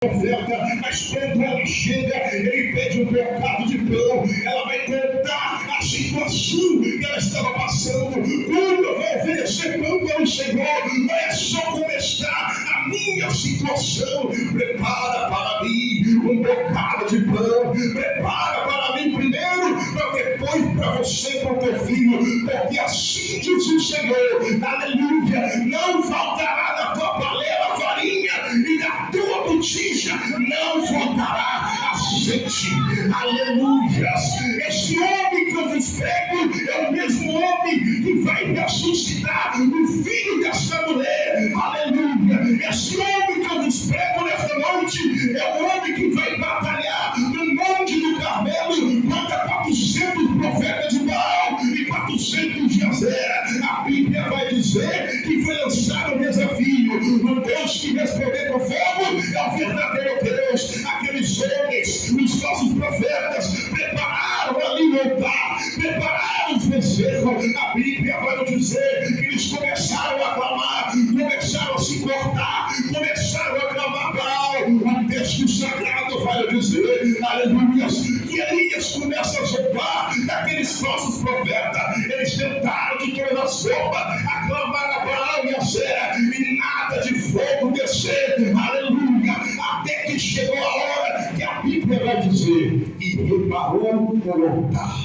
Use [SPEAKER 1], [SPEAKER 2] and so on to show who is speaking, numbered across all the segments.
[SPEAKER 1] oferta, mas quando ela chega, ele pede um bocado de pão. Ela vai contar a situação que ela estava passando. Quando eu vou oferecer pão para o Senhor, olha só como está a minha situação. Prepara para mim um bocado de pão, prepara para mim primeiro, para depois para você e para o teu filho, porque assim diz o Senhor, aleluia, não faltará na tua panela farinha e na tua botija não faltará azeite, aleluia. Esse homem que eu vos prego é o mesmo homem que vai ressuscitar o filho desta mulher, aleluia. Esse homem que eu vos prego nesta noite é o homem que vai batalhar no monte do Carmelo contra 400 profetas de Baal e 400 de Azera. A Bíblia vai dizer que foi lançado um desafio. O Deus que responder com fogo é o verdadeiro Deus. Aqueles homens, os falsos profetas, prepararam ali o altar, prepararam os bezerros. A Bíblia vai nos dizer que eles começaram a clamar, começaram a se cortar, começaram a clamar Baal. O texto sagrado vai nos dizer, aleluia, que Elias começa a zombar daqueles falsos profetas. Eles tentaram de todas as formas a clamar a Baal e a Azera e nada de fogo descer, aleluia, até que chegou a hora que a Bíblia vai dizer e preparou o altar.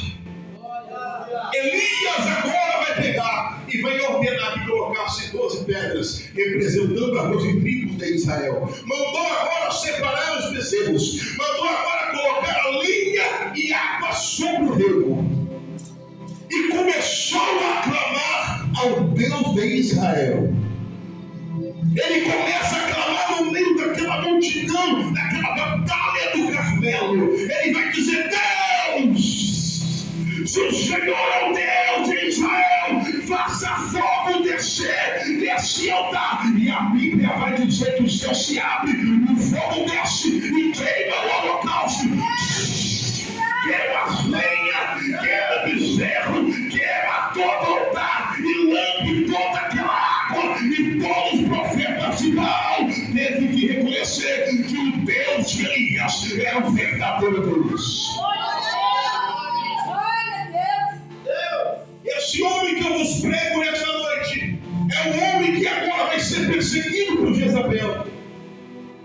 [SPEAKER 1] Elias agora vai pegar e vai ordenar que colocasse 12 pedras, representando as 12 tribos de Israel. Mandou agora separar os bezerros, mandou agora colocar a linha e água sobre o rego. E começou a clamar ao Deus de Israel. Ele começa a clamar no meio daquela multidão, daquela batalha do Carmelo. Ele vai dizer: Deus, se o Senhor é o Deus de Israel, faça fogo descer nesse altar. E a Bíblia vai dizer que o céu se abre, o fogo desce e queima o holocausto. Queima as lenhas, queima o bezerro, queima todo o altar e lambe toda aquela água. E todos os profetas de Baal teve que reconhecer que o Deus de Elias é o verdadeiro Deus. Esse homem que eu vos prego nessa noite é um homem que agora vai ser perseguido por Jezabel.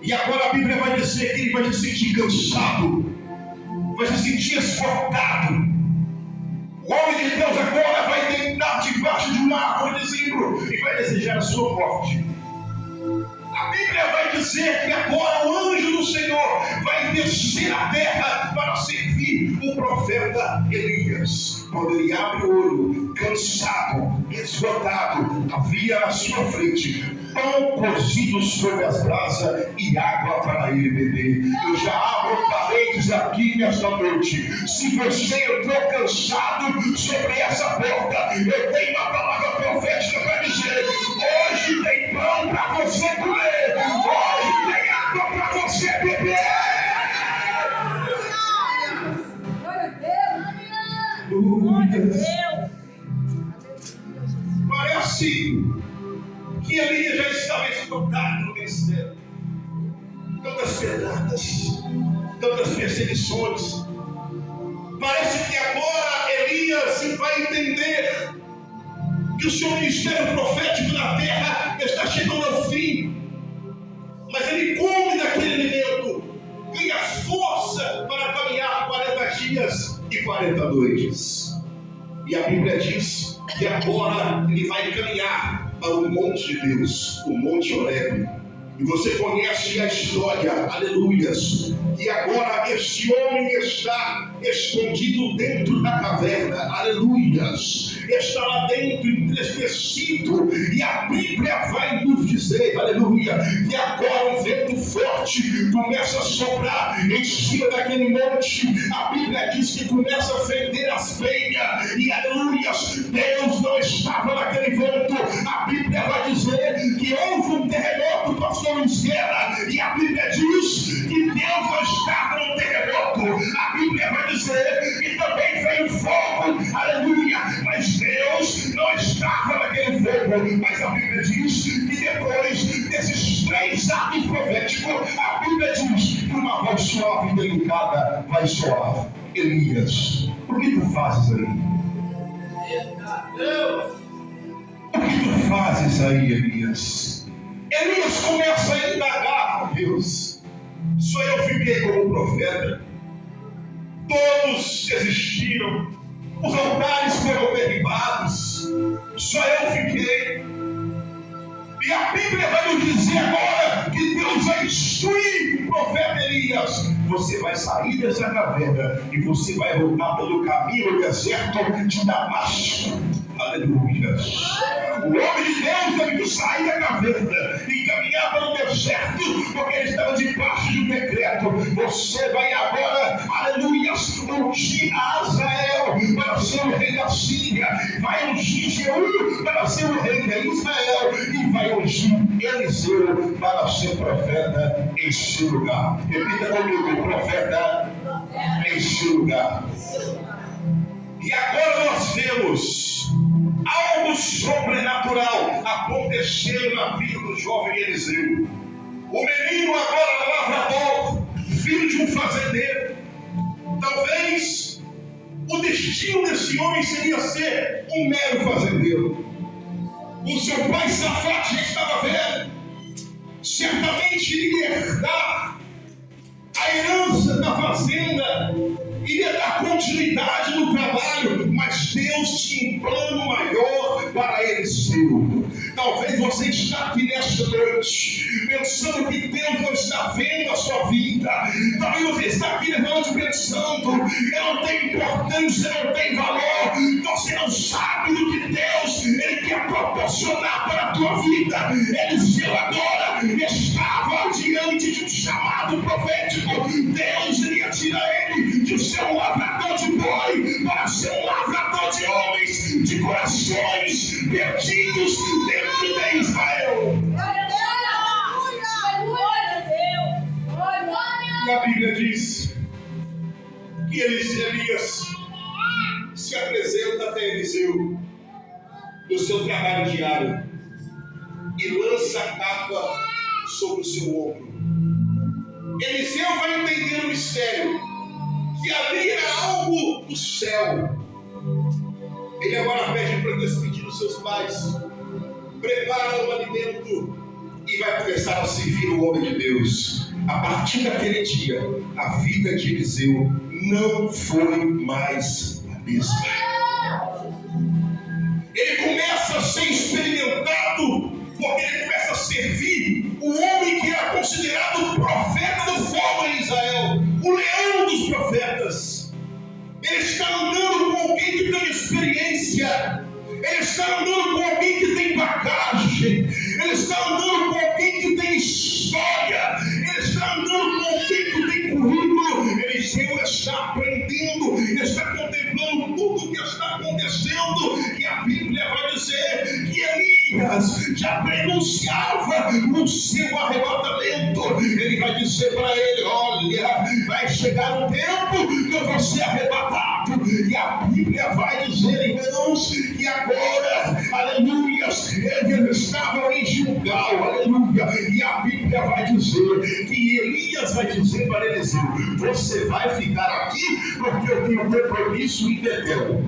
[SPEAKER 1] E agora a Bíblia vai dizer que ele vai se sentir cansado, vai se sentir esgotado. O homem de Deus agora vai deitar debaixo de uma árvore de zimbro e vai desejar a sua morte. A Bíblia vai dizer que agora o anjo do Senhor vai descer à terra para servir o profeta Elias. Quando ele abre o olho, cansado, esgotado, havia à sua frente pão cozido sobre as brasas e água para ele beber. Eu já abro parênteses aqui nesta noite. Se você entrou cansado sobre essa porta, eu tenho uma palavra profética para dizer: hoje tem pão para você comer, hoje tem água para você beber. Glória a Deus. Parece que Elias já estava esgotado no ministério. Tantas pedradas, tantas perseguições. Parece que agora Elias vai entender que o seu ministério profético na terra está chegando ao fim. Mas ele come daquele alimento, ganha força para caminhar 40 dias e 40 noites. E a Bíblia diz que agora ele vai caminhar para o monte de Deus, o Monte Horebe. E você conhece a história, aleluias, que agora este homem está escondido dentro da caverna, aleluias, está lá dentro entristecido, e a Bíblia vai nos dizer, aleluia, que agora um vento forte começa a soprar em cima daquele monte. A Bíblia diz que começa a fender as penhas, e aleluias, Deus não estava naquele vento. A Bíblia vai dizer que houve um terremoto, pastor Luiz Guerra, e a Bíblia diz que Deus não estava no terremoto. A Bíblia vai dizer que também veio fogo, aleluia, mas Deus não estava naquele fogo. Mas a Bíblia diz que depois desses 3 atos proféticos, a Bíblia diz voz suave e delicada vai soar: Elias, o que tu fazes aí? O que tu fazes aí, Elias? Elias começa a indagar: Deus, só eu fiquei como profeta. Todos desistiram, os altares foram derribados, só eu fiquei. E a Bíblia vai nos dizer agora que Deus vai instruir o profeta Elias: você vai sair dessa caverna e você vai voltar pelo caminho do deserto de Damasco. Aleluia. O homem de Deus teve que sair da caverna e caminhar para o deserto, porque ele estava debaixo de um decreto. Você vai agora, aleluia, ungir Azael para ser o rei da Síria, vai ungir Jeú para ser o rei de Israel e vai ungir Eliseu para ser profeta em seu lugar. Repita comigo: profeta em seu lugar. E agora nós vemos algo sobrenatural acontecendo na vida do jovem Eliseu. O menino agora lavrador, filho de um fazendeiro. Talvez o destino desse homem seria ser um mero fazendeiro. O seu pai Safate já estava velho, certamente iria herdar a herança da fazenda, iria dar continuidade no trabalho, mas Deus tinha um plano maior para Eliseu. Talvez você está aqui nesta noite pensando que Deus não está vendo a sua vida. Talvez você está aqui nesta noite pensando: eu não tenho importância, não tem valor. Você não sabe do que Deus ele quer proporcionar para a tua vida. Eliseu agora estava diante de um chamado profético. Deus iria tirar ele de ser um lavrador de boi para ser um lavrador de homens, de corações perdidos dentro de Israel. E a Bíblia diz que Elias se apresenta até Eliseu no seu trabalho diário e lança a capa sobre o seu ombro. Eliseu vai entender o mistério, que ali era algo do céu. Ele agora pede para despedir dos seus pais, prepara um alimento e vai começar a servir o homem de Deus. A partir daquele dia, a vida de Eliseu não foi mais a mesma. Ele começa a ser experimentado, porque ele começa a servir o homem que era considerado o profeta do fogo em Israel, o leão dos profetas. Ele está andando com alguém que tem experiência, ele está andando com alguém que tem bagagem, ele está andando com alguém que tem história, ele está andando com alguém que tem currículo. Eliseu está aprendendo, está contemplando tudo o que está acontecendo, e a Bíblia vai dizer que Elias já prenunciava o seu arrebatamento. Ele vai dizer para ele: olha, vai chegar um tempo que eu vou ser arrebatado. E a Bíblia vai dizer, irmãos, que agora, aleluia, ele estava em Gilgal, aleluia, e a Bíblia vai dizer que Elias vai dizer para Eliseu: você vai ficar aqui porque eu tenho compromisso em Betel.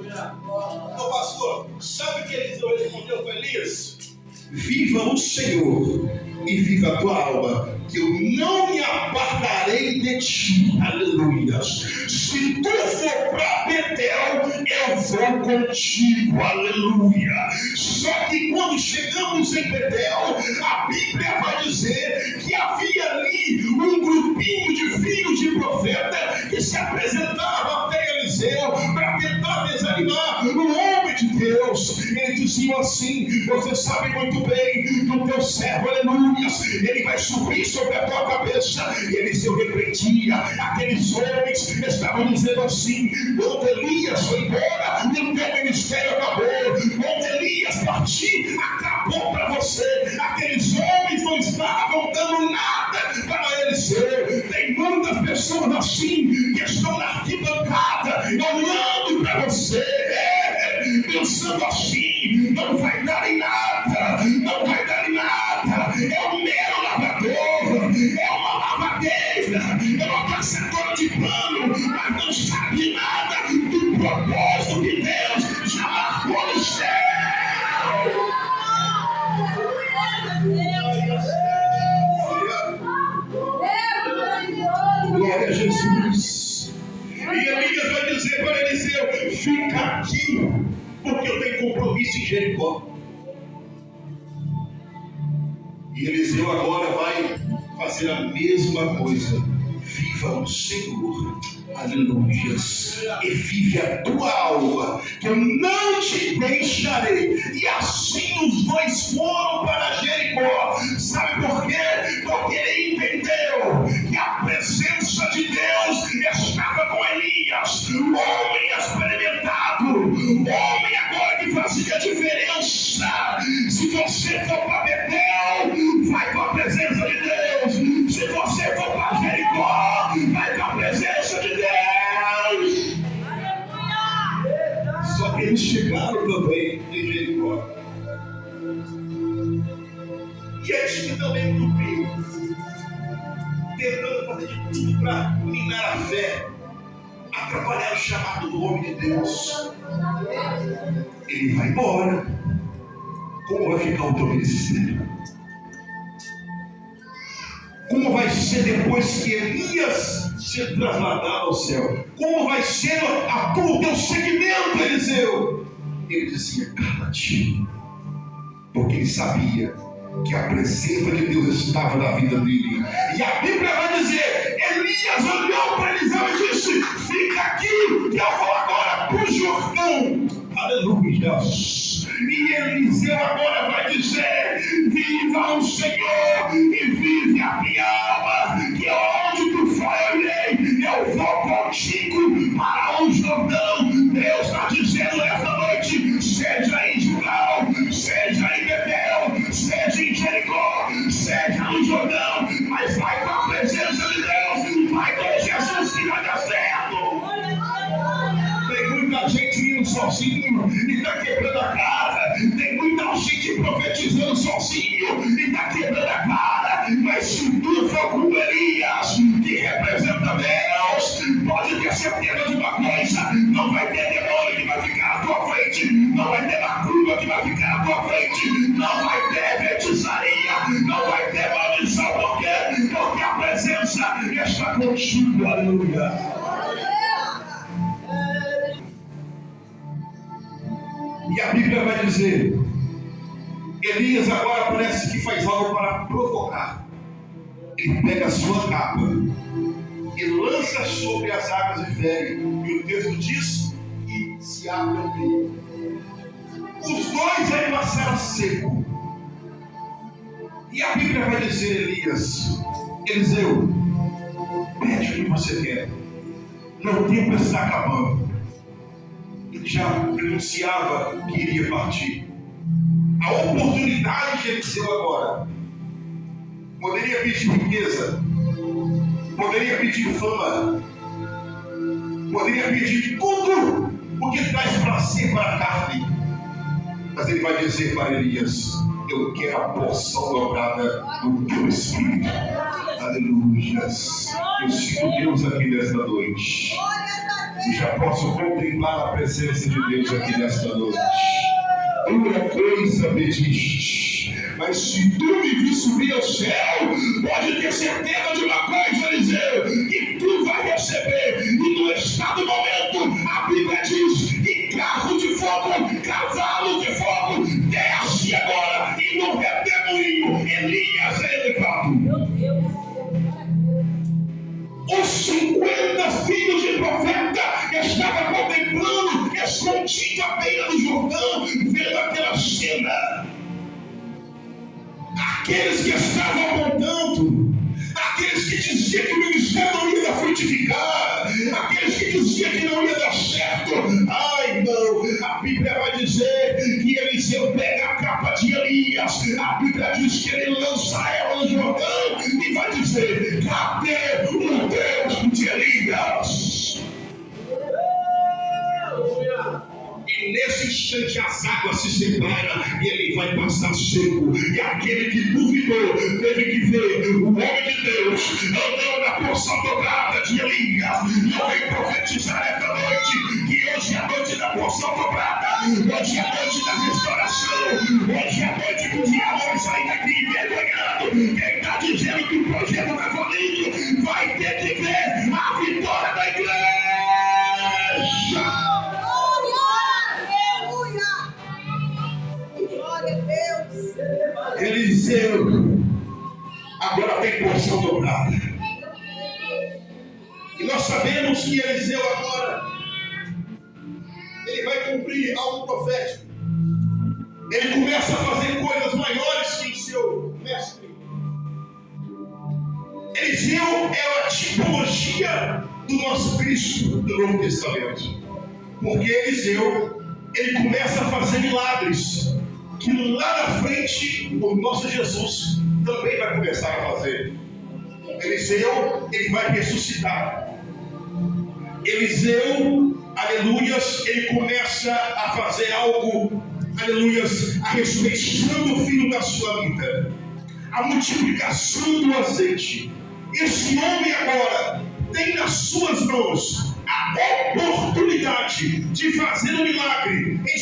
[SPEAKER 1] Então, pastor, sabe o que Eliseu respondeu para Elias? Viva o Senhor e viva a tua alma, que eu não me apartarei de ti. Aleluia. Se tu for para Betel, eu vou contigo. Aleluia. Só que quando chegamos em Betel, a Bíblia vai dizer que havia ali um grupinho de filhos de profeta que se apresentava até Eliseu para tentar desanimar o homem de Deus. Eles diziam assim: você sabe muito bem do teu servo, aleluia, ele vai subir sobre a tua cabeça. E Eliseu repreendia aqueles homens que estavam dizendo assim: quando Elias foi embora, o teu ministério acabou. Quando Elias partir, acabou para você. Aqueles homens não estavam dando nada para Eliseu. Tem muitas pessoas assim que estão na arquibancada olhando para você, pensando assim: não vai dar em nada, não vai dar em nada. É um mero lavrador, é uma parteira, é uma passadora de pano, mas não sabe nada do propósito que Deus já marcou no céu. Glória a Jesus. E Elias vai dizer para Eliseu: fica aqui, porque eu tenho compromisso em Jericó. E Eliseu agora vai fazer a mesma coisa. Viva o Senhor, aleluia, e vive a tua alma, que eu não te deixarei. E assim os dois foram para Jericó. Sabe por quê? Porque ele entendeu que a presença de Deus estava com Elias, homem experimentado, homem agora que fazia diferença. Se você for para Betel, vai com a presença de Deus. Se você for para Jericó, vai com a presença de Deus. Só que eles chegaram também em Jericó. E eles que também no grupo, tentando fazer de tudo para minar a fé, atrapalhar o chamado do homem de Deus. Ele vai embora. Como vai ficar o teu ministério? Como vai ser depois que Elias se trasladar ao céu? Como vai ser o teu segmento, Eliseu? Ele dizia: cala-te, porque ele sabia que a presença de Deus estava na vida dele. E a Bíblia vai dizer: Elias olhou para Eliseu e disse: fica aqui, que eu vou agora para o Jordão. Aleluia. E Eliseu agora vai dizer: viva o Senhor e vive a minha alma, que onde tu for eu irei, eu vou contigo para o Jordão. Deus está dizendo esta noite: seja em Gilgal, seja em Betel, seja em Jericó, seja no Jordão, mas vai com a presença de Deus, vai com Jesus que vai dar certo. Tem muita gente indo sozinho e está quebrando a cara. Tem muita gente profetizando sozinho e está quebrando a cara. Mas se tu for com Elias, que representa Deus, pode ter certeza de uma coisa: não vai ter demônio que vai ficar à tua frente, não vai ter macumba que vai ficar à tua frente, não vai ter feitiçaria, não vai ter maldição. Por quê? Porque a presença está contigo. Aleluia. E a Bíblia vai dizer: Elias agora parece que faz algo para provocar. Ele pega a sua capa e lança sobre as águas e fere. E o texto diz: e se abre o meio. Os dois aí passaram seco. E a Bíblia vai dizer: Elias, Eliseu, pede o que você quer. Meu tempo está acabando. Ele já anunciava que iria partir. A oportunidade de Eliseu agora: poderia pedir riqueza, poderia pedir fama, poderia pedir tudo o que traz prazer para a carne, mas ele vai dizer para Elias: eu quero a porção dobrada do teu espírito. Aleluia. Eu sinto Deus aqui nesta noite. E já posso contemplar a presença de Deus aqui nesta noite. Uma coisa pediste, mas se tu me vir subir ao céu, pode ter certeza de uma coisa, Eliseu, que tu vai receber. E no estado momento, a Bíblia diz que carro de fogo, cavalo de fogo, desce agora e no redemoinho Elias é elevado. Os 50 filhos de profeta estavam contemplando, escondido à beira do Jordão, vendo aquela cena. Aqueles que estavam apontando, aqueles que diziam que o ministério não ia frutificar, aqueles que diziam que não ia dar certo. Ai não, a Bíblia vai dizer que Eliseu pega a capa de Elias, a Bíblia diz que ele lança ela no Jordão e vai dizer: cadê o Deus de Elias? E nesse instante as águas se separam e ele vai passar seco. E aquele que duvidou teve que ver o homem de Deus andando na porção dobrada de Elias. Eu venho profetizar esta noite que hoje é a noite da porção dobrada, hoje é a noite da restauração, hoje é a noite que o diabo vai sair daqui envergonhado. Quem está dizendo que o projeto está falindo vai ter que ver a vitória da igreja. Eliseu agora tem porção dobrada. E nós sabemos que Eliseu agora ele vai cumprir algo profético. Ele começa a fazer coisas maiores que o seu mestre. Eliseu é a tipologia do nosso Cristo do Novo Testamento. Porque Eliseu ele começa a fazer milagres que lá na frente o nosso Jesus também vai começar a fazer. Eliseu, ele vai ressuscitar. Eliseu, aleluias, ele começa a fazer algo, aleluias, a ressurreição do filho da sua vida, a multiplicação do azeite. Esse homem agora tem nas suas mãos a oportunidade de fazer um milagre. Em 2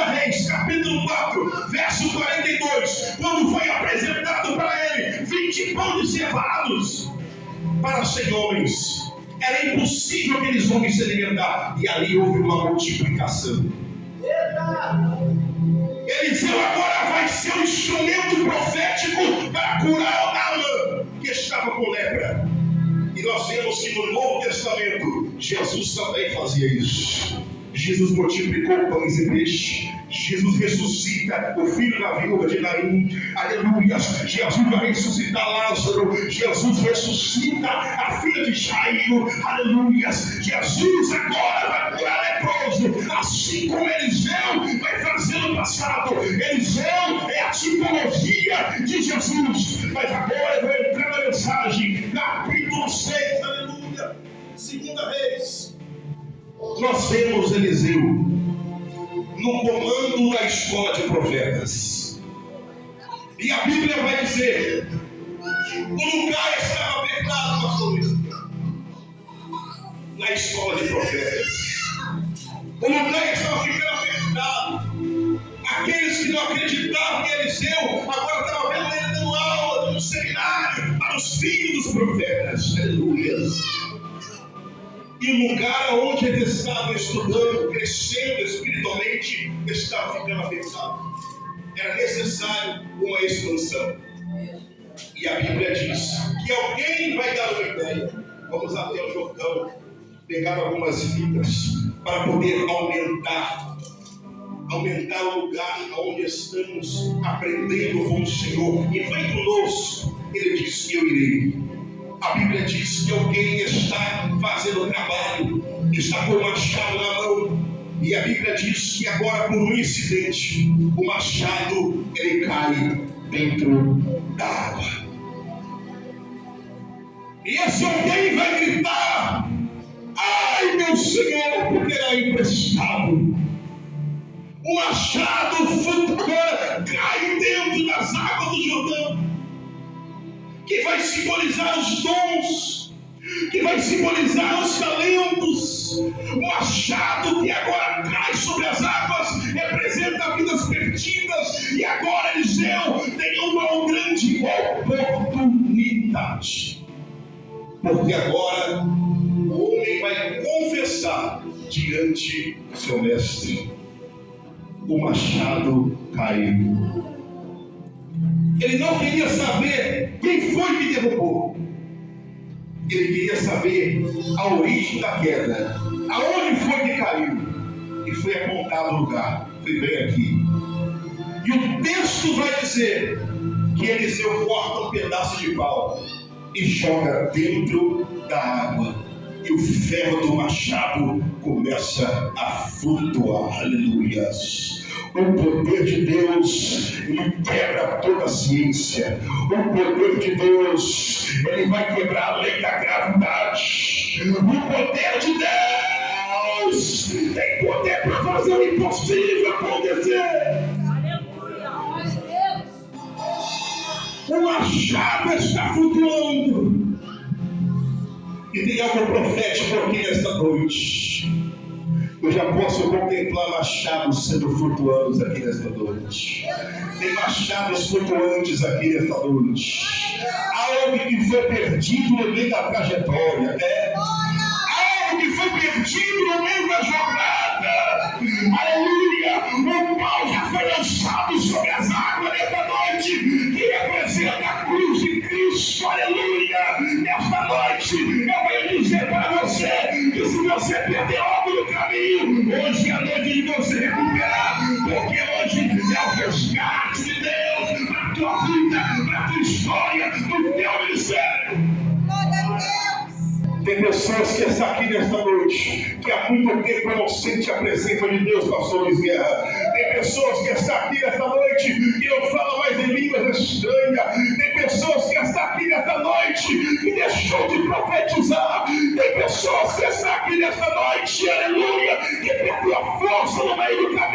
[SPEAKER 1] Reis, capítulo 4, verso 42, quando foi apresentado para ele 20 pães cevados para 100 homens, era impossível aqueles homens se alimentar, e ali houve uma multiplicação. Eliseu agora vai ser um instrumento profético para curar o Naamã, que estava com lepra. E nós vemos que no Novo Testamento, Jesus também fazia isso. Jesus multiplicou pães e peixe. Jesus ressuscita o filho da viúva de Naim. Aleluia. Jesus vai ressuscitar Lázaro. Jesus ressuscita a filha de Jairo. Aleluia. Jesus agora vai curar leproso, assim como Eliseu vai fazer no passado. Eliseu é a tipologia de Jesus. Mas agora eu vou entrar na mensagem, capítulo 6. Aleluia. 2 Reis. Nós vemos Eliseu no comando da escola de profetas. E a Bíblia vai dizer: o lugar estava apertado, pastor Luiz, na escola de profetas. O lugar estava ficando apertado. Aqueles que não acreditavam em Eliseu agora estavam vendo ele dando aula no seminário para os filhos dos profetas. Aleluia. E o lugar onde ele estava estudando, crescendo espiritualmente, estava ficando apertado. Era necessário uma expansão. E a Bíblia diz que alguém vai dar uma ideia. Vamos até o Jordão, pegar algumas fitas para poder aumentar o lugar onde estamos aprendendo com o Senhor. E vem conosco. Ele disse: eu irei. A Bíblia diz que alguém está fazendo o trabalho, está com o machado na mão. E a Bíblia diz que agora, por um incidente, o machado ele cai dentro da água. E esse alguém vai gritar: ai meu Senhor, porque era emprestado. O machado agora cai dentro das águas do Jordão, que vai simbolizar os dons, que vai simbolizar os talentos. O machado que agora cai sobre as águas representa vidas perdidas. E agora Eliseu tem uma grande oportunidade, porque agora o homem vai confessar diante do seu mestre: o machado caiu. Ele não queria saber quem foi que derrubou. Ele queria saber a origem da queda. Aonde foi que caiu? E foi apontado o lugar. Foi bem aqui. E o texto vai dizer que Eliseu corta um pedaço de pau e joga dentro da água. E o ferro do machado começa a flutuar. Aleluias. O poder de Deus, ele quebra toda a ciência. O poder de Deus, ele vai quebrar a lei da gravidade. O poder de Deus tem poder para fazer o impossível acontecer. O machado está flutuando. tem algo profético aqui nesta noite. Eu já posso contemplar machados sendo flutuantes aqui nesta noite. Tem machados flutuantes aqui nesta noite. Algo que foi perdido no meio da trajetória. Algo que foi perdido no meio da jornada. Aleluia! O pau já foi lançado sobre as águas nesta noite, que representa a cruz de Cristo. Aleluia! Nesta noite eu venho dizer para você que se você perdeu algo no caminho, hoje é a noite de você recuperar, porque hoje é o resgate de Deus para a tua vida, para a tua história, para o teu ministério. Tem pessoas que estão aqui nesta noite, que há muito tempo não sente a presença de Deus, pastor Luiz Guerra. Tem pessoas que estão aqui nesta noite e não falam mais em línguas estranhas. Tem pessoas que estão aqui nesta noite e deixou de profetizar. Tem pessoas que estão aqui nesta noite, aleluia, que perdeu a força no meio do caminho.